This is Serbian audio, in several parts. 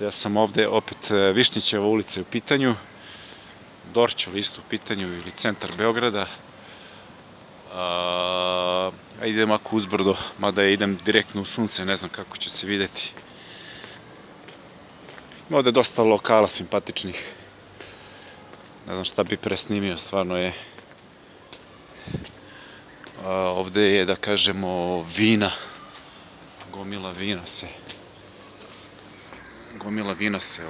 Ja sam ovde opet Višnjićeva ulica je u pitanju, Dorćol isto u pitanju ili centar Beograda. Idem ako uzbrdo, mada idem direktno u sunce, ne znam kako će se videti. Ima ovde dosta lokala simpatičnih. Ne znam šta bi presnimio, stvarno je. Ovde je, da kažemo, vina. Gomila vina se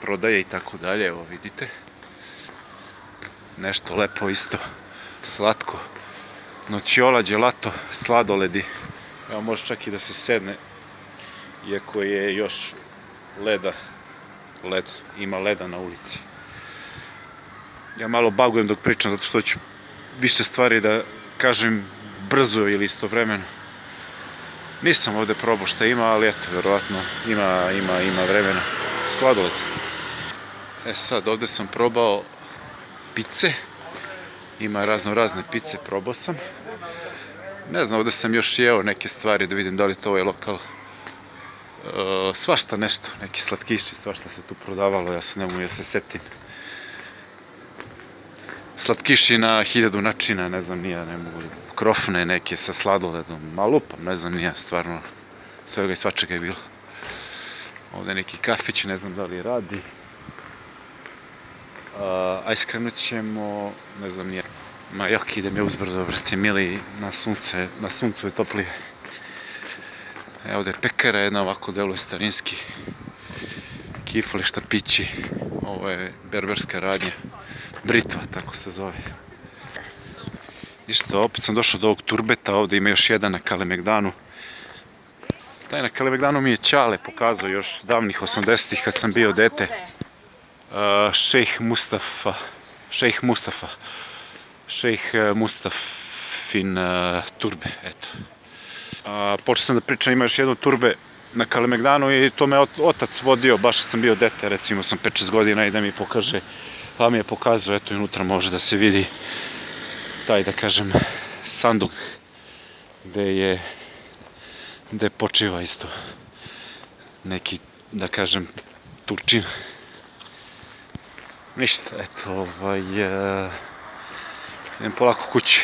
prodaje i tako dalje, evo vidite. Nešto lepo isto, slatko. Noćiola, gelato, sladoledi. Evo može čak i da se sedne, iako je još led, ima leda na ulici. Ja malo bagujem dok pričam, zato što ću više stvari da kažem brzo ili istovremeno. Nisam ovde probao šta ima, ali eto, verovatno ima vremena. Sladoled. Sad, ovde sam probao pice. Ima razne pice, probao sam. Ne znam, ovde sam još jeo neke stvari da vidim da li to ovaj lokal. Svašta nešto, neki slatkiši, svašta se tu prodavalo, ja se ne mogu da se setim. Slatkiši na 1000 načina, ne znam nija, ne mogu, krofne neke sa sladoledom, ma lupam, ne znam nija, stvarno, svega i svačega je bilo. Ovde neki kafić, ne znam da li radi. Aj skrenut ćemo, ne znam nija, ma jok idem je uzbrdo, brate, mili, na suncu je toplije. Evo ovde je pekara, jedna ovako deluje starinski. Kifle, štapići, ovo je berberska radnja. Britva, tako se zove. Ništa, opet sam došao do ovog turbeta, ovde ima još jedan na Kalemegdanu. Taj na Kalemegdanu mi je Ćale pokazao još davnih 80-ih kad sam bio dete. Šejh Mustafin turbe, eto. Počeo sam da pričam, ima još jedno turbe na Kalemegdanu i to me otac vodio, baš kad sam bio dete, recimo sam 5-6 godina i da mi pokaže, pa mi je pokazao, eto i unutra može da se vidi taj, da kažem, sanduk gde počiva isto neki, da kažem, Turčin. Ništa, eto, idem polako kući.